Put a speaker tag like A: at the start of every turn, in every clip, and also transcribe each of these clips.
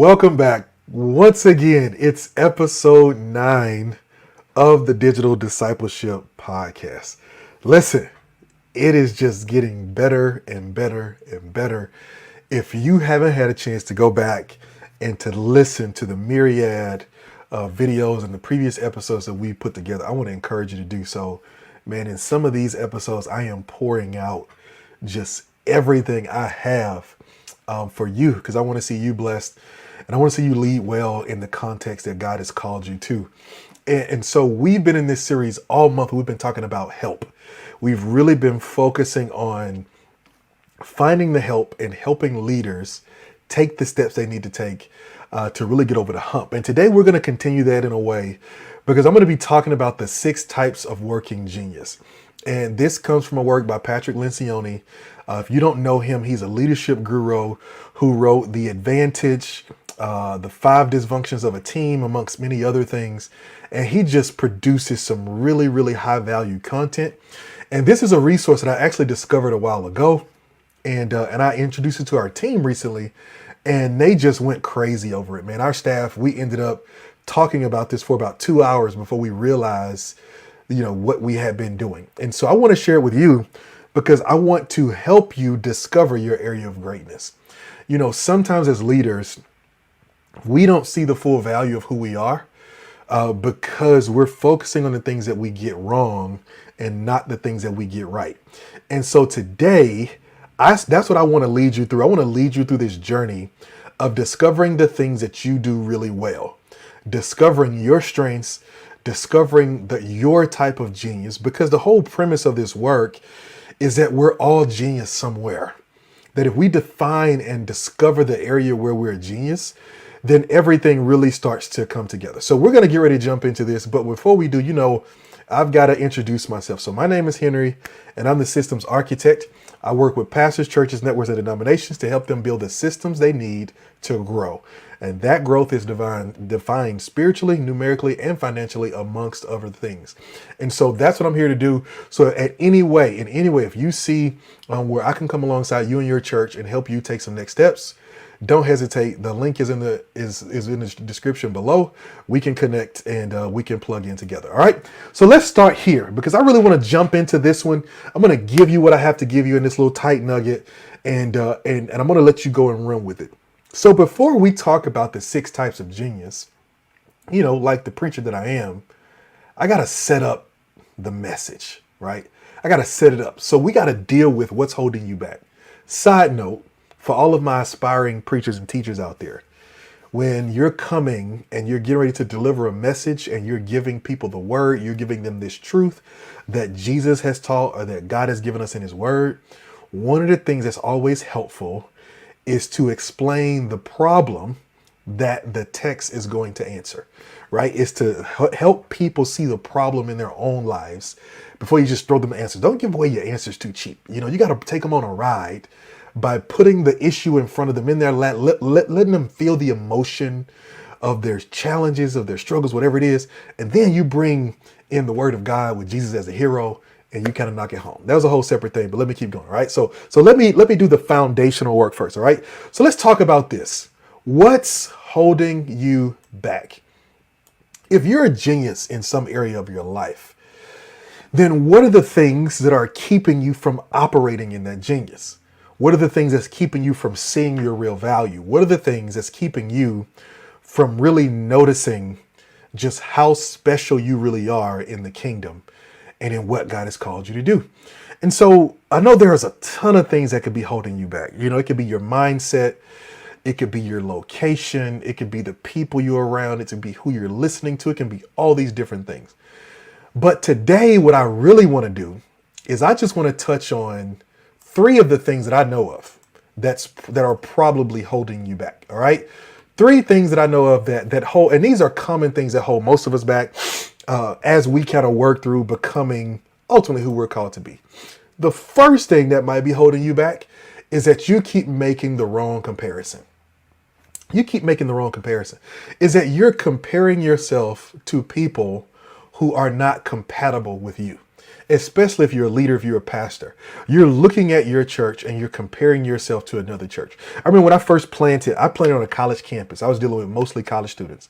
A: Welcome back. Once again, it's episode 9 of the Digital Discipleship Podcast. Listen, it is just getting better and better and better. If you haven't had a chance to go back and to listen to the myriad of videos and the previous episodes that we put together, I want to encourage you to do so. Man, in some of these episodes, I am pouring out just everything I have for you because I want to see you blessed and I want to see you lead well in the context that God has called you to. And so we've been in this series all month. We've been talking about help. We've really been focusing on finding the help and helping leaders take the steps they need to take to really get over the hump. And today we're going to continue that in a way because I'm going to be talking about the 6 types of working genius. And this comes from a work by Patrick Lencioni. If you don't know him, he's a leadership guru who wrote The Advantage, The 5 Dysfunctions of a Team, amongst many other things. And he just produces some really, really high value content. And this is a resource that I actually discovered a while ago. And I introduced it to our team recently. And they just went crazy over it, man. Our staff, we ended up talking about this for about 2 hours before we realized what we had been doing. And so I want to share it with you because I want to help you discover your area of greatness. Sometimes as leaders, we don't see the full value of who we are because we're focusing on the things that we get wrong and not the things that we get right. And so today, that's what I want to lead you through. I want to lead you through this journey of discovering the things that you do really well, discovering your strengths, discovering your type of genius, because the whole premise of this work is that we're all genius somewhere. That if we define and discover the area where we're a genius, then everything really starts to come together. So we're going to get ready to jump into this. But before we do, I've got to introduce myself. So my name is Henry, and I'm the systems architect. I work with pastors, churches, networks, and denominations to help them build the systems they need to grow. And that growth is defined spiritually, numerically, and financially, amongst other things. And so that's what I'm here to do. So in any way, if you see where I can come alongside you and your church and help you take some next steps, don't hesitate. The link is in the description below. We can connect and we can plug in together. All right. So let's start here because I really want to jump into this one. I'm going to give you what I have to give you in this little tight nugget, and I'm going to let you go and run with it. So before we talk about the 6 types of genius, like the preacher that I am, I got to set up the message, right? I got to set it up. So we got to deal with what's holding you back. Side note, for all of my aspiring preachers and teachers out there, when you're coming and you're getting ready to deliver a message and you're giving people the word, you're giving them this truth that Jesus has taught or that God has given us in his word, one of the things that's always helpful is to explain the problem that the text is going to answer, right? Is to help people see the problem in their own lives before you just throw them answers. Don't give away your answers too cheap. You got to take them on a ride by putting the issue in front of them in their lap, letting them feel the emotion of their challenges, of their struggles, whatever it is. And then you bring in the word of God with Jesus as a hero and you kind of knock it home. That was a whole separate thing, but let me keep going, right? So let me do the foundational work first, all right? So let's talk about this. What's holding you back? If you're a genius in some area of your life, then what are the things that are keeping you from operating in that genius? What are the things that's keeping you from seeing your real value? What are the things that's keeping you from really noticing just how special you really are in the kingdom and in what God has called you to do? And so I know there's a ton of things that could be holding you back. It could be your mindset. It could be your location. It could be the people you're around. It could be who you're listening to. It can be all these different things. But today, what I really want to do is I just want to touch on 3 of the things that I know of that are probably holding you back. All right. 3 things that I know of that hold, and these are common things that hold most of us back as we kind of work through becoming ultimately who we're called to be. The first thing that might be holding you back is that you keep making the wrong comparison. Is that you're comparing yourself to people who are not compatible with you. especially if you're a leader, if you're a pastor. You're looking at your church and you're comparing yourself to another church. I remember when I planted on a college campus. I was dealing with mostly college students.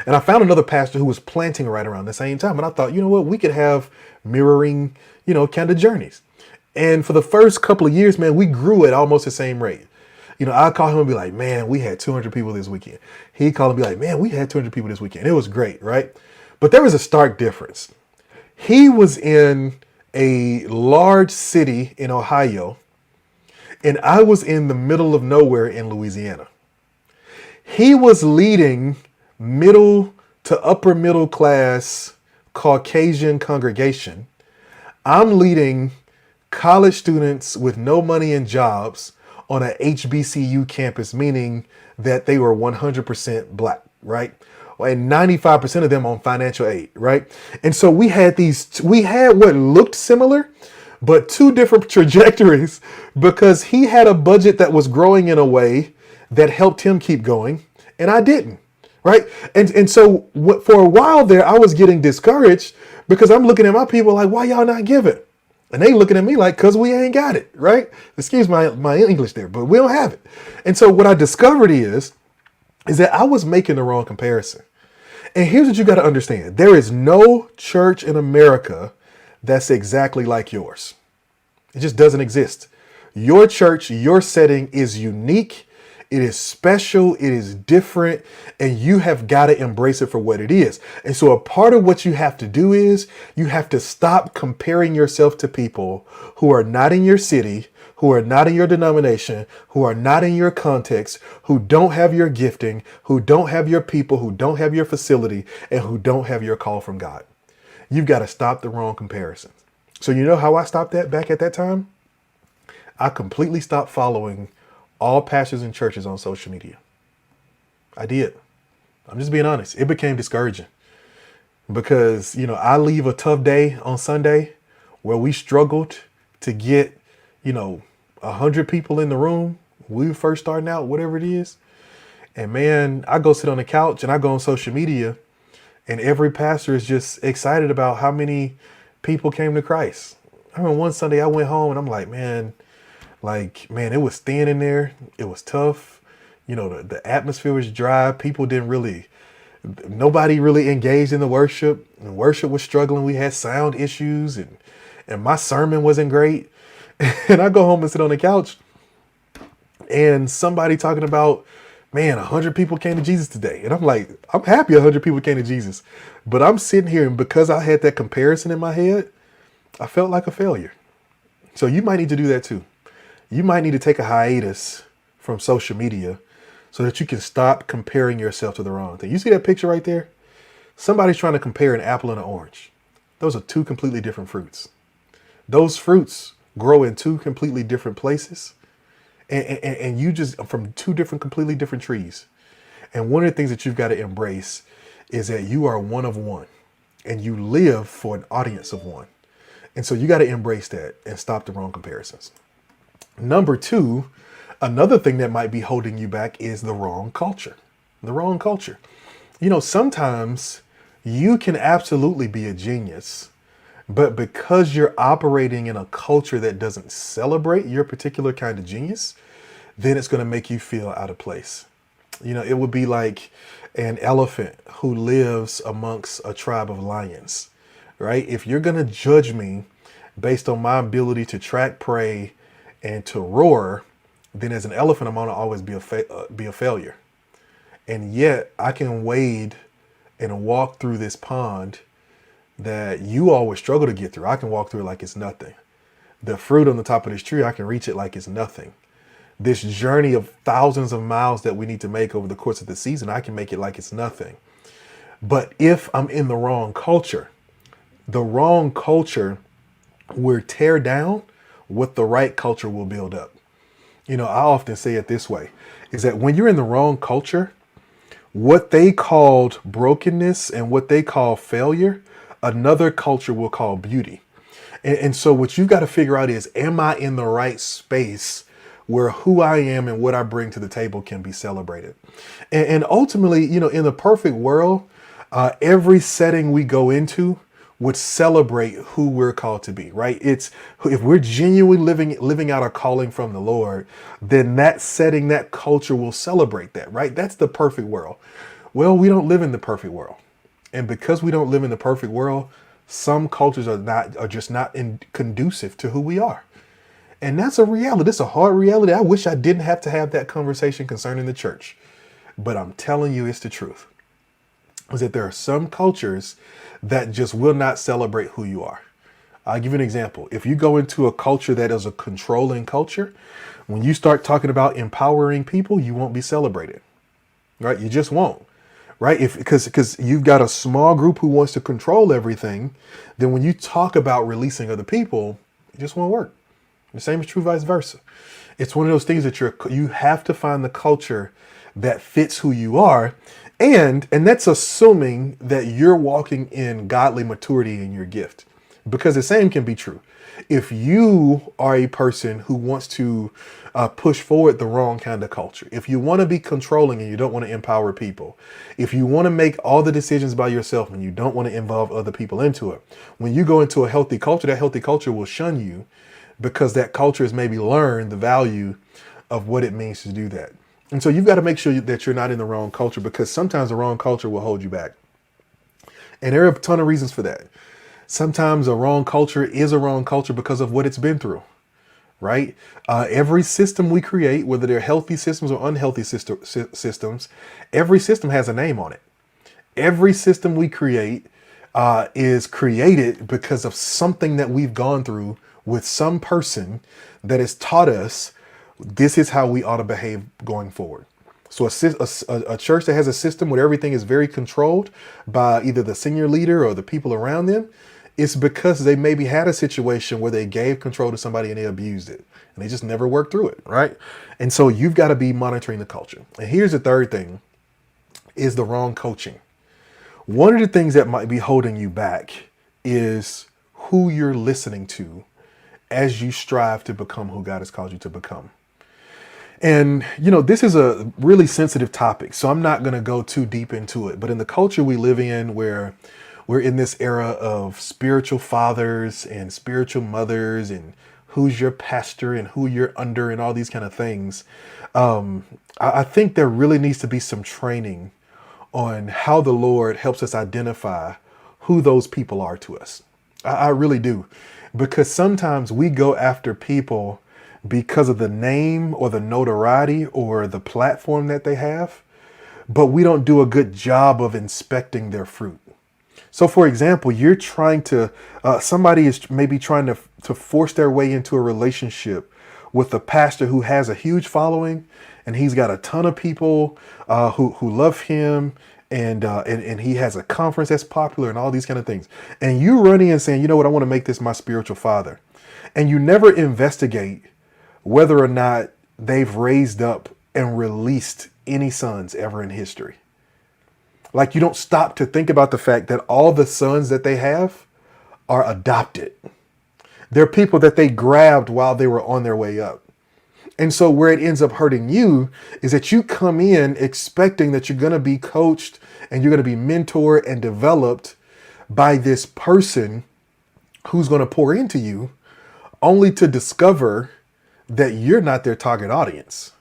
A: And I found another pastor who was planting right around the same time. And I thought, you know what, we could have mirroring, kind of journeys. And for the first couple of years, man, we grew at almost the same rate. I'd call him and be like, man, we had 200 people this weekend. He'd call and be like, man, we had 200 people this weekend. It was great, right? But there was a stark difference. He was in a large city in Ohio, and I was in the middle of nowhere in Louisiana. He was leading middle to upper middle class Caucasian congregation. I'm leading college students with no money and jobs on a HBCU campus, meaning that they were 100% black, right? And 95% of them on financial aid, right? And so we had what looked similar, but two different trajectories, because he had a budget that was growing in a way that helped him keep going, and I didn't, right? And so for a while there, I was getting discouraged because I'm looking at my people like, why y'all not giving? And they looking at me like, cause we ain't got it, right? Excuse my English there, but we don't have it. And so what I discovered is that I was making the wrong comparison. And here's what you got to understand. There is no church in America that's exactly like yours. It just doesn't exist. Your church, your setting is unique. It is special. It is different. And you have got to embrace it for what it is. And so a part of what you have to do is you have to stop comparing yourself to people who are not in your city, who are not in your denomination, who are not in your context, who don't have your gifting, who don't have your people, who don't have your facility, and who don't have your call from God. You've got to stop the wrong comparisons. So you know how I stopped that back at that time? I completely stopped following all pastors and churches on social media. I did. I'm just being honest. It became discouraging because, I leave a tough day on Sunday where we struggled to get, 100 people in the room. We were first starting out, whatever it is. And man, I go sit on the couch and I go on social media and every pastor is just excited about how many people came to Christ. I remember one Sunday I went home and I'm like, man, it was thin in there. It was tough. The atmosphere was dry. Nobody really engaged in the worship. And worship was struggling. We had sound issues and my sermon wasn't great. And I go home and sit on the couch and somebody talking about, man, 100 people came to Jesus today. And I'm like, I'm happy 100 people came to Jesus. But I'm sitting here and because I had that comparison in my head, I felt like a failure. So you might need to do that too. You might need to take a hiatus from social media so that you can stop comparing yourself to the wrong thing. You see that picture right there? Somebody's trying to compare an apple and an orange. Those are two completely different fruits. Those fruits grow in two completely different places. And you just from two completely different trees. And one of the things that you've got to embrace is that you are one of one and you live for an audience of one. And so you got to embrace that and stop the wrong comparisons. Number two, another thing that might be holding you back is the wrong culture. The wrong culture. Sometimes you can absolutely be a genius, but because you're operating in a culture that doesn't celebrate your particular kind of genius, then it's going to make you feel out of place. It would be like an elephant who lives amongst a tribe of lions, right? If you're going to judge me based on my ability to track prey and to roar, then as an elephant, I'm going to always be a failure. And yet I can wade and walk through this pond that you always struggle to get through. I can walk through it like it's nothing. The fruit on the top of this tree, I can reach it like it's nothing. This journey of thousands of miles that we need to make over the course of the season, I can make it like it's nothing. But if I'm in the wrong culture will tear down what the right culture will build up. I often say it this way, is that when you're in the wrong culture, what they called brokenness and what they call failure, another culture will call beauty. And so what you've got to figure out is, am I in the right space where who I am and what I bring to the table can be celebrated? And ultimately, in the perfect world, every setting we go into, would celebrate who we're called to be, right? It's if we're genuinely living out a calling from the Lord, then that setting, that culture will celebrate that, right? That's the perfect world. Well, we don't live in the perfect world. And because we don't live in the perfect world, some cultures are just not conducive to who we are. And that's a reality. It's a hard reality. I wish I didn't have to have that conversation concerning the church. But I'm telling you, it's the truth. Is that there are some cultures that just will not celebrate who you are. I'll give you an example. If you go into a culture that is a controlling culture, when you start talking about empowering people, you won't be celebrated, right? You just won't, right? Because you've got a small group who wants to control everything, then when you talk about releasing other people, it just won't work. The same is true vice versa. It's one of those things that you have to find the culture that fits who you are. And that's assuming that you're walking in godly maturity in your gift, because the same can be true. If you are a person who wants to push forward the wrong kind of culture, if you want to be controlling and you don't want to empower people, if you want to make all the decisions by yourself and you don't want to involve other people into it, when you go into a healthy culture, that healthy culture will shun you because that culture has maybe learned the value of what it means to do that. And so you've got to make sure that you're not in the wrong culture, because sometimes the wrong culture will hold you back. And there are a ton of reasons for that. Sometimes a wrong culture is a wrong culture because of what it's been through, right? Every system we create, whether they're healthy systems or unhealthy systems, every system has a name on it. Every system we create is created because of something that we've gone through with some person that has taught us this is how we ought to behave going forward. So a church that has a system where everything is very controlled by either the senior leader or the people around them, it's because they maybe had a situation where they gave control to somebody and they abused it and they just never worked through it, right? And so you've got to be monitoring the culture. And here's the third thing, is the wrong coaching. One of the things that might be holding you back is who you're listening to as you strive to become who God has called you to become. And, this is a really sensitive topic, so I'm not going to go too deep into it. But in the culture we live in, where we're in this era of spiritual fathers and spiritual mothers and who's your pastor and who you're under and all these kind of things, I think there really needs to be some training on how the Lord helps us identify who those people are to us. I really do. Because sometimes we go after people because of the name or the notoriety or the platform that they have, but we don't do a good job of inspecting their fruit. So for example, you're trying to, somebody is maybe trying to force their way into a relationship with a pastor who has a huge following and he's got a ton of people who love him. And he has a conference that's popular and all these kind of things. And you run in saying, you know what, I want to make this my spiritual father. And you never investigate whether or not they've raised up and released any sons ever in history. Like, you don't stop to think about the fact that all the sons that they have are adopted. They're people that they grabbed while they were on their way up. And so where it ends up hurting you is that you come in expecting that you're going to be coached and you're going to be mentored and developed by this person who's going to pour into you, only to discover that you're not their target audience,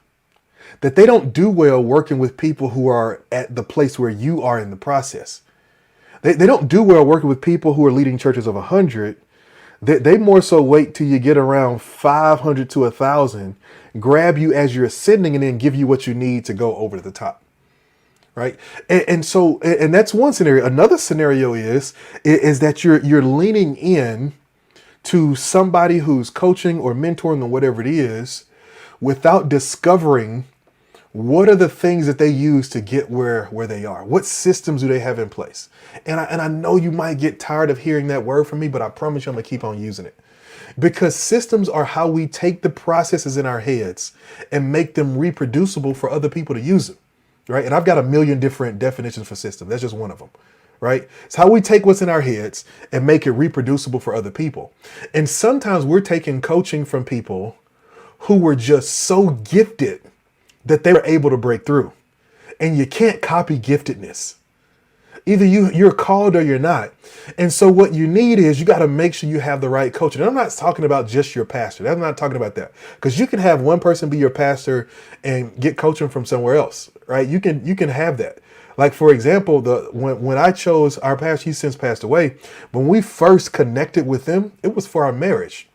A: that they don't do well working with people who are at the place where you are in the process. They don't do well working with people who are leading churches of 100. They more so wait till you get around 500 to 1,000, grab you as you're ascending, and then give you what you need to go over the top. Right. And that's one scenario. Another scenario is that you're leaning in to somebody who's coaching or mentoring or whatever it is without discovering what are the things that they use to get where they are. What systems do they have in place? And I know you might get tired of hearing that word from me, but I promise you I'm going to keep on using it. Because systems are how we take the processes in our heads and make them reproducible for other people to use them. Right. And I've got a million different definitions for system. That's just one of them. Right. It's how we take what's in our heads and make it reproducible for other people. And sometimes we're taking coaching from people who were just so gifted that they were able to break through. And you can't copy giftedness. Either you're called or you're not. And so what you need is you got to make sure you have the right coaching. And I'm not talking about just your pastor. I'm not talking about that. Because you can have one person be your pastor and get coaching from somewhere else, right? You can have that. Like, for example, when I chose our pastor, he's since passed away. When we first connected with him, it was for our marriage.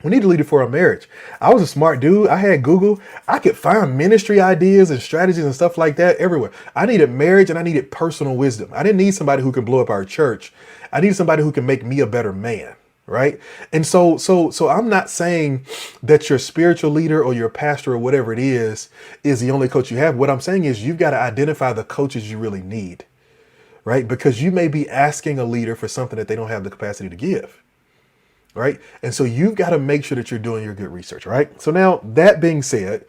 A: We need a leader for our marriage. I was a smart dude. I had Google. I could find ministry ideas and strategies and stuff like that everywhere. I needed marriage and I needed personal wisdom. I didn't need somebody who can blow up our church. I needed somebody who can make me a better man. Right. And so I'm not saying that your spiritual leader or your pastor or whatever it is the only coach you have. What I'm saying is you've got to identify the coaches you really need. Right. Because you may be asking a leader for something that they don't have the capacity to give. Right. And so you've got to make sure that you're doing your good research. Right. So now that being said,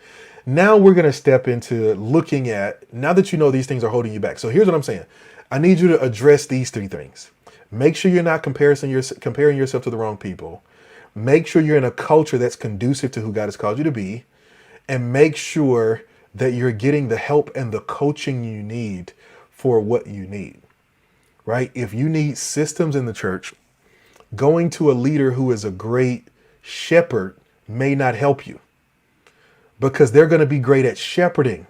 A: now we're going to step into looking at, now that you know these things are holding you back. So here's what I'm saying. I need you to address these three things. Make sure you're not comparing yourself to the wrong people. Make sure you're in a culture that's conducive to who God has called you to be. And make sure that you're getting the help and the coaching you need for what you need. Right. If you need systems in the church, going to a leader who is a great shepherd may not help you, because they're going to be great at shepherding,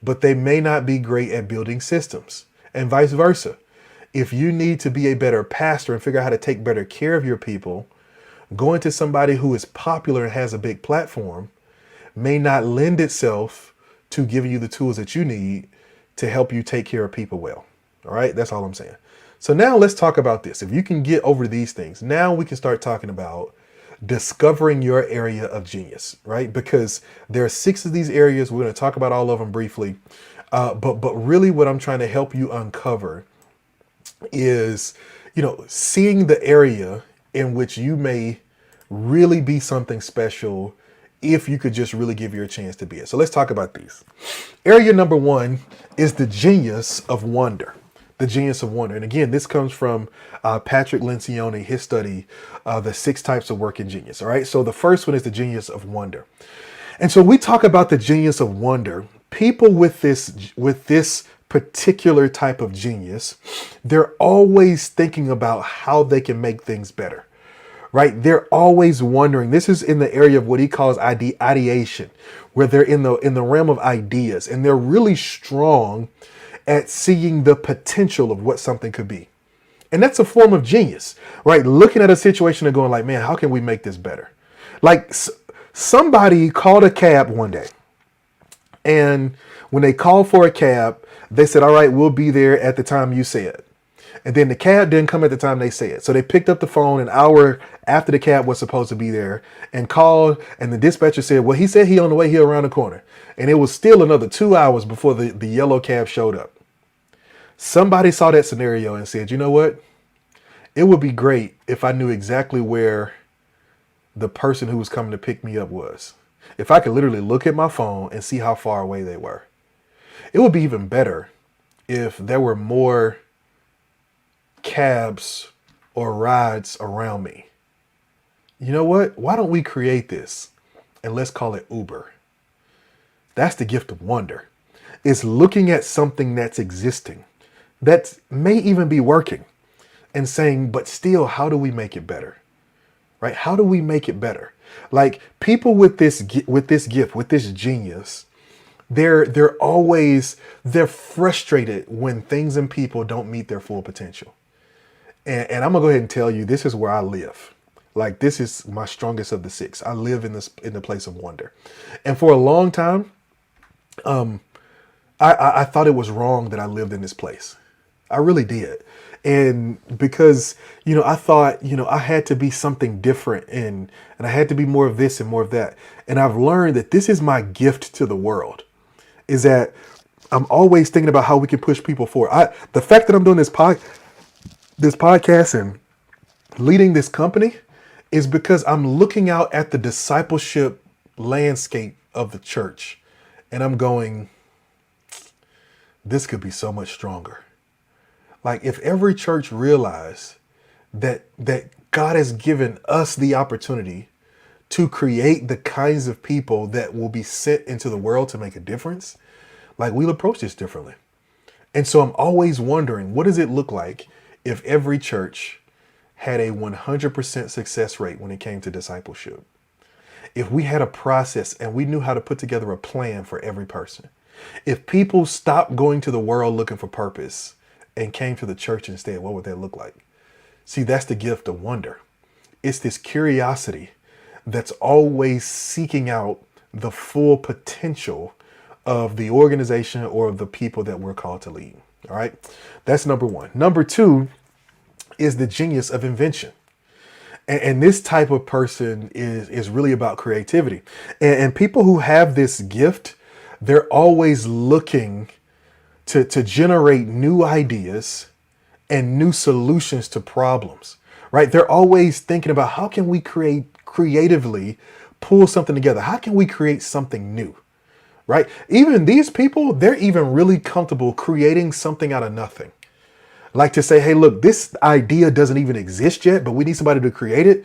A: but they may not be great at building systems, and vice versa. If you need to be a better pastor and figure out how to take better care of your people, going to somebody who is popular and has a big platform may not lend itself to giving you the tools that you need to help you take care of people well. All right. That's all I'm saying. So now let's talk about this. If you can get over these things, now we can start talking about discovering your area of genius, right? Because there are 6 of these areas. We're going to talk about all of them briefly. But really what I'm trying to help you uncover is, seeing the area in which you may really be something special if you could just really give your a chance to be it. So let's talk about these. Area number 1 is the genius of wonder. The genius of wonder. And again, this comes from Patrick Lencioni, his study, the 6 types of working genius. All right. So the first one is the genius of wonder. And so we talk about the genius of wonder. People with this particular type of genius, they're always thinking about how they can make things better. Right. They're always wondering. This is in the area of what he calls ideation, where they're in the realm of ideas, and they're really strong at seeing the potential of what something could be. And that's a form of genius, right? Looking at a situation and going like, man, how can we make this better? Like somebody called a cab one day, and when they called for a cab, they said, all right, we'll be there at the time you said. And then the cab didn't come at the time they said. So they picked up the phone an hour after the cab was supposed to be there and called. And the dispatcher said, well, he said he on the way here around the corner. And it was still another 2 hours before the yellow cab showed up. Somebody saw that scenario and said, you know what? It would be great if I knew exactly where the person who was coming to pick me up was. If I could literally look at my phone and see how far away they were. It would be even better if there were more cabs or rides around me. You know what? Why don't we create this and let's call it Uber? That's the gift of wonder. It's looking at something that's existing, that may even be working, and saying, but still, how do we make it better? Right? How do we make it better? Like people with this gift, with this genius, they're frustrated when things and people don't meet their full potential. And I'm gonna go ahead and tell you, this is where I live. Like this is my strongest of the 6. I live in the place of wonder. And for a long time, I thought it was wrong that I lived in this place. I really did. And because, I thought, I had to be something different and I had to be more of this and more of that. And I've learned that this is my gift to the world, is that I'm always thinking about how we can push people forward. The fact that I'm doing this podcast and leading this company is because I'm looking out at the discipleship landscape of the church and I'm going, this could be so much stronger. Like if every church realized that God has given us the opportunity to create the kinds of people that will be sent into the world to make a difference, like we'll approach this differently. And so I'm always wondering, what does it look like if every church had a 100% success rate when it came to discipleship? If we had a process and we knew how to put together a plan for every person, if people stopped going to the world looking for purpose and came to the church instead, what would that look like? See, that's the gift of wonder. It's this curiosity that's always seeking out the full potential of the organization or of the people that we're called to lead. All right. That's number one. Number two is the genius of invention. And this type of person is really about creativity. And people who have this gift, they're always looking to generate new ideas and new solutions to problems, right? They're always thinking about how can we creatively pull something together? How can we create something new, right? Even these people, they're even really comfortable creating something out of nothing. Like to say, hey, look, this idea doesn't even exist yet, but we need somebody to create it.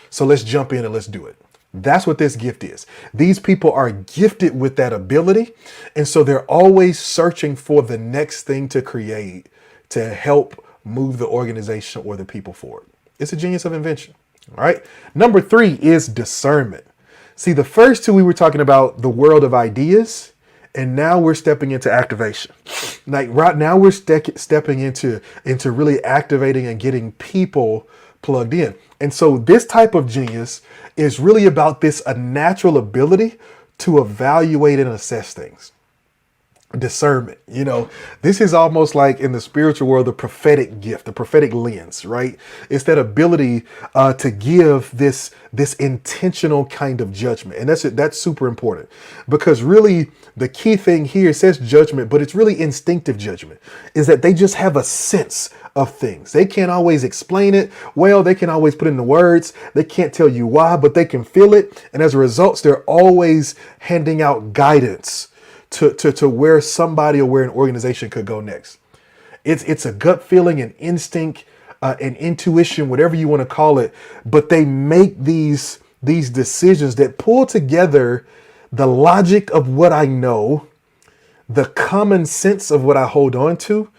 A: So let's jump in and let's do it. That's what this gift is. These people are gifted with that ability. And so they're always searching for the next thing to create to help move the organization or the people forward. It's a genius of invention. All right. Number three is discernment. See, the first two, we were talking about the world of ideas. And now we're stepping into activation. Like right now we're stepping into really activating and getting people plugged in. And so this type of genius is really about this a natural ability to evaluate and assess things. Discernment, this is almost like in the spiritual world, the prophetic gift, the prophetic lens, right? It's that ability to give this intentional kind of judgment. And that's super important, because really the key thing here, it says judgment, but it's really instinctive judgment, is that they just have a sense of things. They can't always explain it well. They can always put it into words. They can't tell you why, but they can feel it. And as a result, they're always handing out guidance to where somebody or where an organization could go next. It's a gut feeling, an instinct, an intuition, whatever you want to call it. But they make these decisions that pull together the logic of what I know, the common sense of what I hold on to,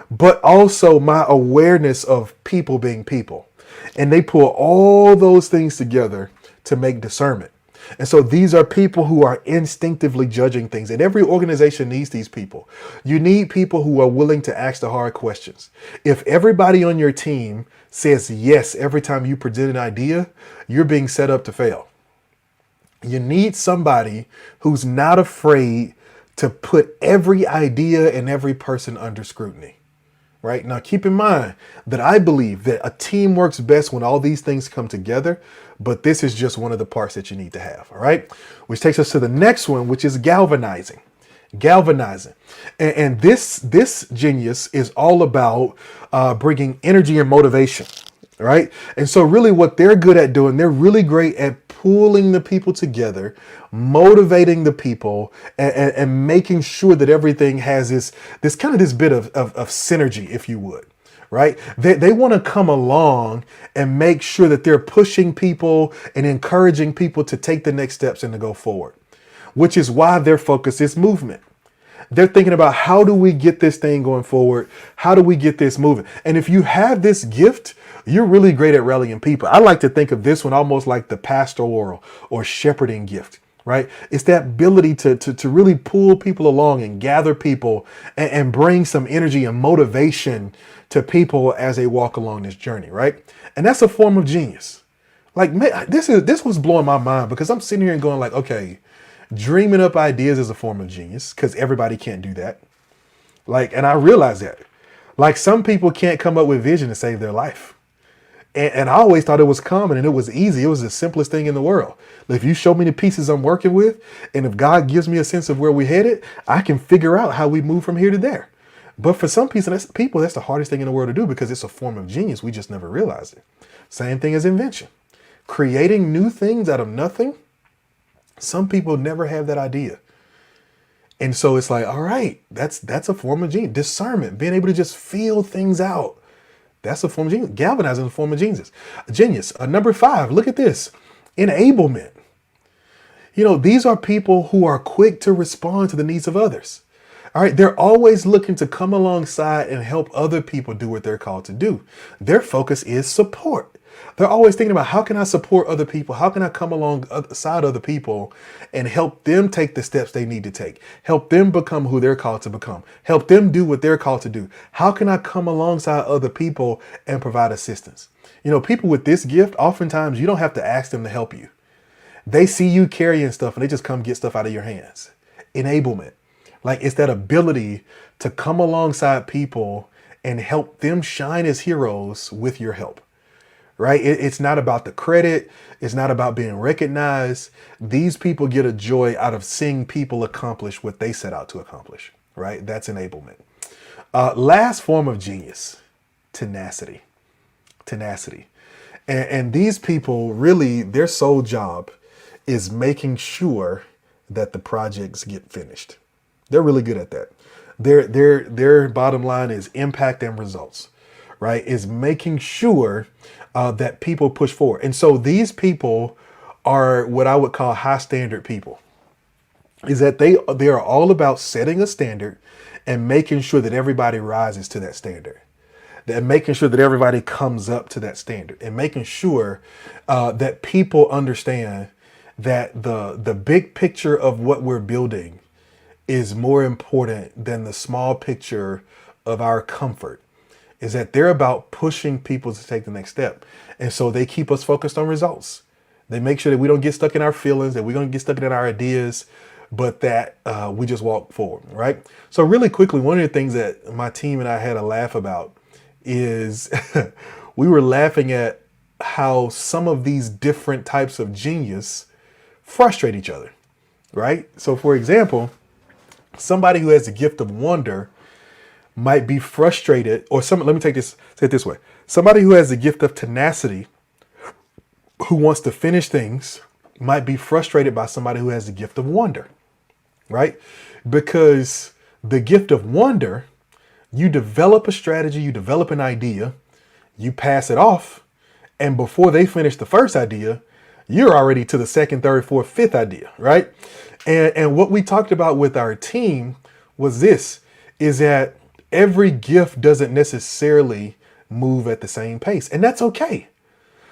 A: but also my awareness of people being people. And they pull all those things together to make discernment. And so these are people who are instinctively judging things. And every organization needs these people. You need people who are willing to ask the hard questions. If everybody on your team says yes every time you present an idea, you're being set up to fail. You need somebody who's not afraid to put every idea and every person under scrutiny. Right? Now, keep in mind that I believe that a team works best when all these things come together, but this is just one of the parts that you need to have. All right. Which takes us to the next one, which is galvanizing. And this genius is all about bringing energy and motivation. Right. And so really what they're good at doing, they're really great at pulling the people together, motivating the people, and making sure that everything has this bit of synergy, if you would. Right. They want to come along and make sure that they're pushing people and encouraging people to take the next steps and to go forward, which is why their focus is movement. They're thinking about how do we get this thing going forward? How do we get this moving? And if you have this gift, you're really great at rallying people. I like to think of this one almost like the pastoral or shepherding gift, right? It's that ability to really pull people along and gather people and bring some energy and motivation to people as they walk along this journey, right? And that's a form of genius. Like, man, this was blowing my mind, because I'm sitting here and going like, okay, dreaming up ideas is a form of genius, because everybody can't do that. Like, and I realize that. Like, some people can't come up with vision to save their life. And I always thought it was common and it was easy. It was the simplest thing in the world. If you show me the pieces I'm working with, and if God gives me a sense of where we're headed, I can figure out how we move from here to there. But for some people, that's the hardest thing in the world to do, because it's a form of genius. We just never realize it. Same thing as invention. Creating new things out of nothing. Some people never have that idea. And so it's like, all right, that's a form of genius. Discernment, being able to just feel things out. That's a form of genius. Galvanizing is a form of genius. Number 5, look at this. Enablement. These are people who are quick to respond to the needs of others. All right. They're always looking to come alongside and help other people do what they're called to do. Their focus is support. They're always thinking about how can I support other people? How can I come alongside other people and help them take the steps they need to take? Help them become who they're called to become. Help them do what they're called to do. How can I come alongside other people and provide assistance? You know, people with this gift, oftentimes you don't have to ask them to help you. They see you carrying stuff and they just come get stuff out of your hands. Enablement. Like it's that ability to come alongside people and help them shine as heroes with your help. Right? It's not about the credit. It's not about being recognized. These people get a joy out of seeing people accomplish what they set out to accomplish. Right? That's enablement. Last form of genius, tenacity. Tenacity. And these people really, their sole job is making sure that the projects get finished. They're really good at that. Their bottom line is impact and results, right? Is making sure that people push forward. And so these people are what I would call high standard people. Is that they are all about setting a standard and making sure that everybody rises to that standard. And making sure that everybody comes up to that standard and making sure that people understand that the big picture of what we're building is more important than the small picture of our comfort. Is that they're about pushing people to take the next step. And so they keep us focused on results. They make sure that we don't get stuck in our feelings, that we don't get stuck in our ideas, but that we just walk forward, right? So really quickly, one of the things that my team and I had a laugh about is we were laughing at how some of these different types of genius frustrate each other, right? So for example, somebody who has the gift of wonder might be frustrated, or let me say it this way. Somebody who has the gift of tenacity, who wants to finish things, might be frustrated by somebody who has the gift of wonder, right? Because the gift of wonder, you develop a strategy, you develop an idea, you pass it off, and before they finish the first idea, you're already to the second, third, fourth, fifth idea, right? And what we talked about with our team was this, is that every gift doesn't necessarily move at the same pace, and that's okay.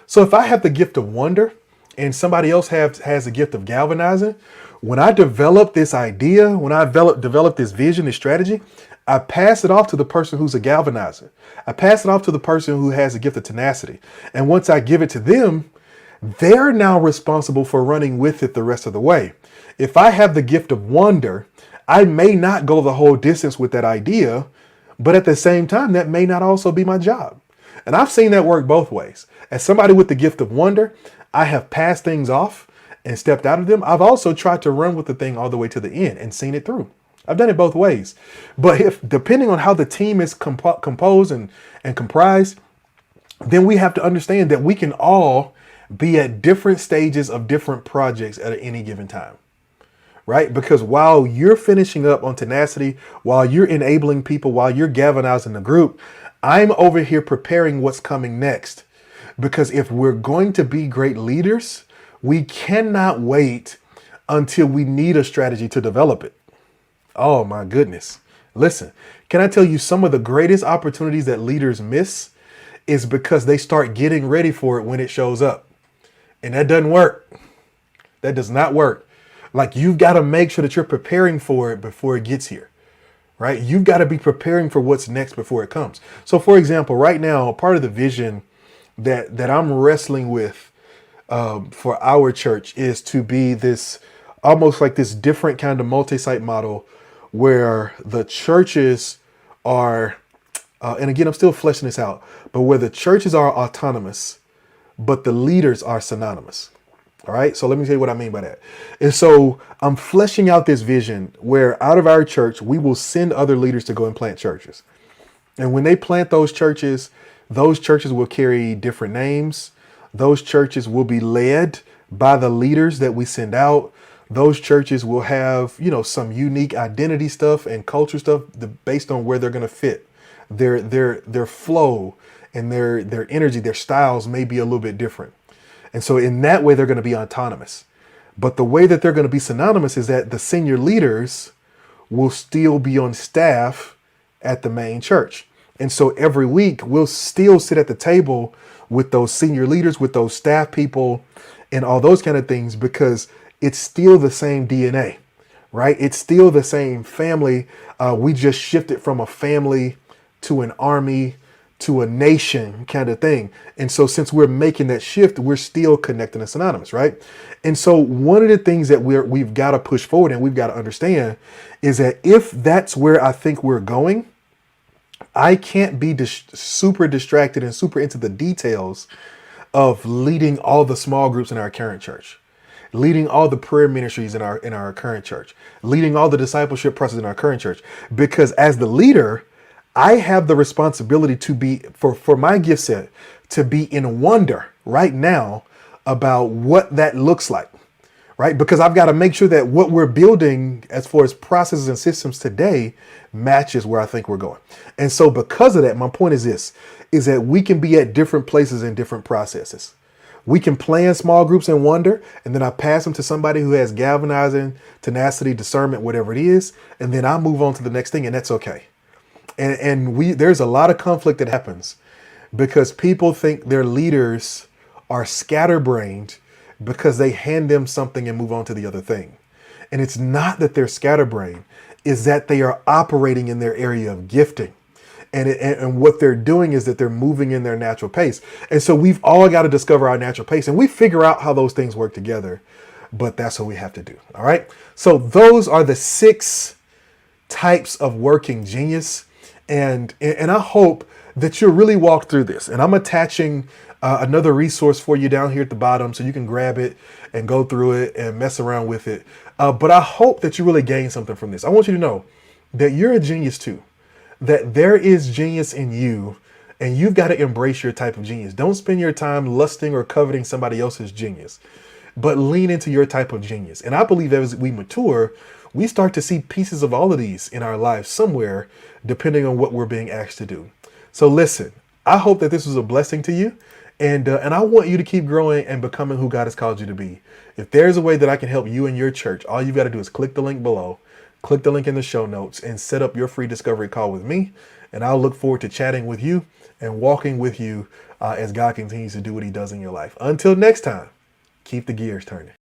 A: So if I have the gift of wonder and somebody else has the gift of galvanizing, when I develop this idea, when I develop this vision, this strategy, I pass it off to the person who's a galvanizer. I pass it off to the person who has a gift of tenacity. And once I give it to them, they're now responsible for running with it the rest of the way. If I have the gift of wonder, I may not go the whole distance with that idea, but at the same time, that may not also be my job. And I've seen that work both ways. As somebody with the gift of wonder, I have passed things off and stepped out of them. I've also tried to run with the thing all the way to the end and seen it through. I've done it both ways. But if depending on how the team is composed and comprised, then we have to understand that we can all be at different stages of different projects at any given time. Right? Because while you're finishing up on tenacity, while you're enabling people, while you're galvanizing the group, I'm over here preparing what's coming next. Because if we're going to be great leaders, we cannot wait until we need a strategy to develop it. Oh my goodness. Listen, can I tell you some of the greatest opportunities that leaders miss is because they start getting ready for it when it shows up. And that doesn't work. That does not work. Like you've got to make sure that you're preparing for it before it gets here, right? You've got to be preparing for what's next before it comes. So for example, right now, part of the vision that I'm wrestling with for our church is to be this almost like this different kind of multi-site model where the churches are, and again, I'm still fleshing this out, but where the churches are autonomous, but the leaders are synonymous. All right. So let me tell you what I mean by that. And so I'm fleshing out this vision where out of our church, we will send other leaders to go and plant churches. And when they plant those churches will carry different names. Those churches will be led by the leaders that we send out. Those churches will have, some unique identity stuff and culture stuff based on where they're going to fit. Their flow and their energy, their styles may be a little bit different. And so in that way, they're going to be autonomous. But the way that they're going to be synonymous is that the senior leaders will still be on staff at the main church. And so every week we'll still sit at the table with those senior leaders, with those staff people, and all those kind of things, because it's still the same DNA, right? It's still the same family. We just shifted from a family to an army to a nation kind of thing. And so since we're making that shift, we're still connecting and synonymous, right? And so one of the things that we've got to push forward and we've got to understand is that if that's where I think we're going, I can't be super distracted and super into the details of leading all the small groups in our current church, leading all the prayer ministries in our current church, leading all the discipleship process in our current church. Because as the leader, I have the responsibility to be, for my gift set, to be in wonder right now about what that looks like, right? Because I've got to make sure that what we're building as far as processes and systems today matches where I think we're going. And so because of that, my point is this, is that we can be at different places in different processes. We can plan small groups in wonder, and then I pass them to somebody who has galvanizing, tenacity, discernment, whatever it is, and then I move on to the next thing, and that's okay. And there's a lot of conflict that happens because people think their leaders are scatterbrained because they hand them something and move on to the other thing. And it's not that they're scatterbrained, is that they are operating in their area of gifting. And what they're doing is that they're moving in their natural pace. And so we've all got to discover our natural pace, and we figure out how those things work together. But that's what we have to do. All right. So those are the 6 types of working genius. And I hope that you'll really walk through this. And I'm attaching another resource for you down here at the bottom so you can grab it and go through it and mess around with it. But I hope that you really gain something from this. I want you to know that you're a genius too, that there is genius in you, and you've got to embrace your type of genius. Don't spend your time lusting or coveting somebody else's genius, but lean into your type of genius. And I believe that as we mature, we start to see pieces of all of these in our lives somewhere, depending on what we're being asked to do. So listen, I hope that this was a blessing to you. And I want you to keep growing and becoming who God has called you to be. If there's a way that I can help you and your church, all you've got to do is click the link below, click the link in the show notes, and set up your free discovery call with me. And I'll look forward to chatting with you and walking with you as God continues to do what he does in your life. Until next time, keep the gears turning.